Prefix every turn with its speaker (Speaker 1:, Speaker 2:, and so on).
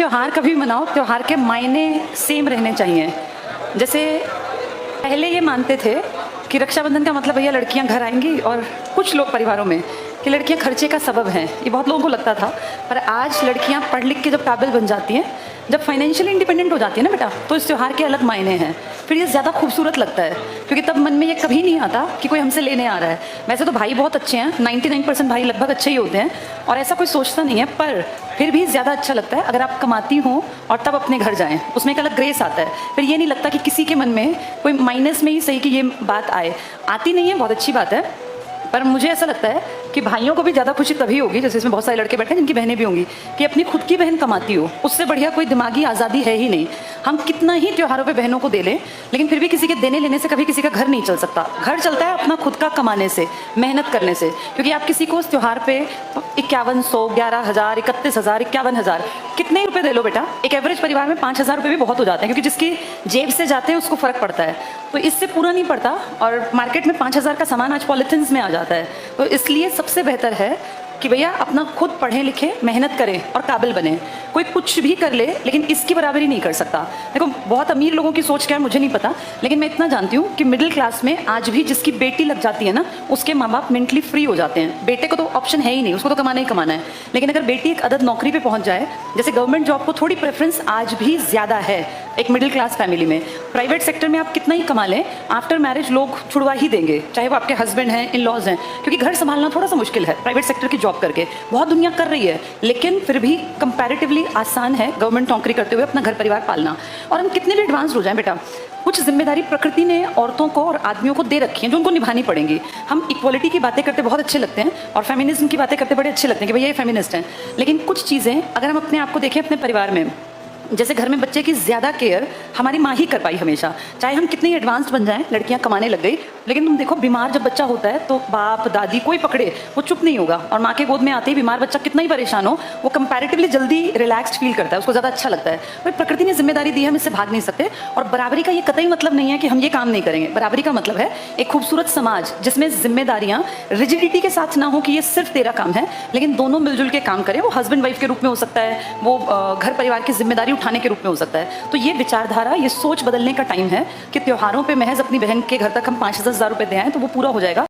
Speaker 1: त्यौहार कभी मनाओ, त्यौहार के मायने सेम रहने चाहिए। जैसे पहले ये मानते थे कि रक्षाबंधन का मतलब भैया लड़कियां घर आएंगी, और कुछ लोग परिवारों में कि लड़कियां खर्चे का सबब हैं, ये बहुत लोगों को लगता था। पर आज लड़कियां पढ़ लिख के जब काबिल बन जाती हैं, जब फाइनेंशियली इंडिपेंडेंट हो जाती है ना बेटा, तो इस त्यौहार के अलग मायने हैं। फिर ये ज़्यादा खूबसूरत लगता है, क्योंकि तब मन में ये कभी नहीं आता कि कोई हमसे लेने आ रहा है। वैसे तो भाई बहुत अच्छे हैं, 99% भाई लगभग अच्छे ही होते हैं, और ऐसा कोई सोचता नहीं है। पर फिर भी ज़्यादा अच्छा लगता है अगर आप कमाती हो और तब अपने घर जाएं, उसमें एक अलग ग्रेस आता है। फिर ये नहीं लगता कि किसी के मन में कोई माइनस में ही सही कि ये बात आए, आती नहीं है, बहुत अच्छी बात है। पर मुझे ऐसा लगता है कि भाइयों को भी ज़्यादा खुशी तभी होगी, जैसे इसमें बहुत सारे लड़के बैठे हैं जिनकी बहनें भी होंगी, कि अपनी खुद की बहन कमाती हो। उससे बढ़िया कोई दिमागी आज़ादी है ही नहीं। हम कितना ही त्योहारों पे बहनों को दे लें, लेकिन फिर भी किसी के देने लेने से कभी किसी का घर नहीं चल सकता। घर चलता है अपना खुद का कमाने से, मेहनत करने से। क्योंकि आप किसी को उस त्यौहार पे 5100, 11,000, 31,000, 51,000 कितने रुपए दे लो बेटा, एक एवरेज परिवार में 5,000 रुपये भी बहुत हो जाते हैं, क्योंकि जिसकी जेब से जाते हैं उसको फ़र्क पड़ता है। तो इससे पूरा नहीं पड़ता, और मार्केट में 5,000 का सामान आज पॉलिथिन्स में आ जाता है। तो इसलिए सबसे बेहतर है कि भैया अपना खुद पढ़ें लिखें, मेहनत करें और काबिल बने। कोई कुछ भी कर ले, लेकिन इसकी बराबरी नहीं कर सकता। देखो बहुत अमीर लोगों की सोच क्या है मुझे नहीं पता, लेकिन मैं इतना जानती हूँ कि मिडिल क्लास में आज भी जिसकी बेटी लग जाती है ना, उसके माँ बाप मेंटली फ्री हो जाते हैं। बेटे को तो ऑप्शन है ही नहीं, उसको तो कमाना ही कमाना है। लेकिन अगर बेटी एक अदद नौकरी पर पहुँच जाए, जैसे गवर्नमेंट जॉब को थोड़ी प्रेफरेंस आज भी ज़्यादा है एक मिडिल क्लास फैमिली में। प्राइवेट सेक्टर में आप कितना ही कमा लें, आफ्टर मैरिज लोग छुड़वा ही देंगे, चाहे वो आपके हस्बैंड हैं, इन लॉज हैं, क्योंकि घर संभालना थोड़ा सा मुश्किल है प्राइवेट सेक्टर की जॉब करके। बहुत दुनिया कर रही है, लेकिन फिर भी कंपैरेटिवली आसान है गवर्नमेंट नौकरी करते हुए अपना घर परिवार पालना। और हम कितने भी एडवांस हो जाएं बेटा, कुछ जिम्मेदारी प्रकृति ने औरतों को और आदमियों को दे रखी है जो उनको निभानी पड़ेंगी। हम इक्वालिटी की बातें करते बहुत अच्छे लगते हैं, और फेमिनिज्म की बातें करते बड़े अच्छे लगते हैं कि भैया ये फेमिनिस्ट हैं, लेकिन कुछ चीज़ें अगर हम अपने आप को देखें अपने परिवार में, जैसे घर में बच्चे की ज़्यादा केयर हमारी माँ ही कर पाई हमेशा। चाहे हम कितने एडवांस्ड बन जाएं, लड़कियां कमाने लग गई, लेकिन तुम देखो बीमार जब बच्चा होता है तो बाप दादी कोई पकड़े वो चुप नहीं होगा, और माँ के गोद में आते ही बीमार बच्चा कितना ही परेशान हो, वो कंपैरेटिवली जल्दी रिलैक्स्ड फील करता है, उसको ज़्यादा अच्छा लगता है। भाई प्रकृति ने जिम्मेदारी दी है, हम इससे भाग नहीं सकते। और बराबरी का ये कतई मतलब नहीं है कि हम ये काम नहीं करेंगे। बराबरी का मतलब है एक खूबसूरत समाज जिसमें जिम्मेदारियाँ रिजिडिटी के साथ ना हो कि ये सिर्फ तेरा काम है, लेकिन दोनों मिलजुल के काम करें। वो हस्बैंड वाइफ के रूप में हो सकता है, वो घर परिवार की जिम्मेदारी उठाने के रूप में हो सकता है। तो ये विचारधारा, ये सोच बदलने का टाइम है कि त्योहारों पे महज अपनी बहन के घर तक हम 5,000 रुपए दे आएं तो वो पूरा हो जाएगा।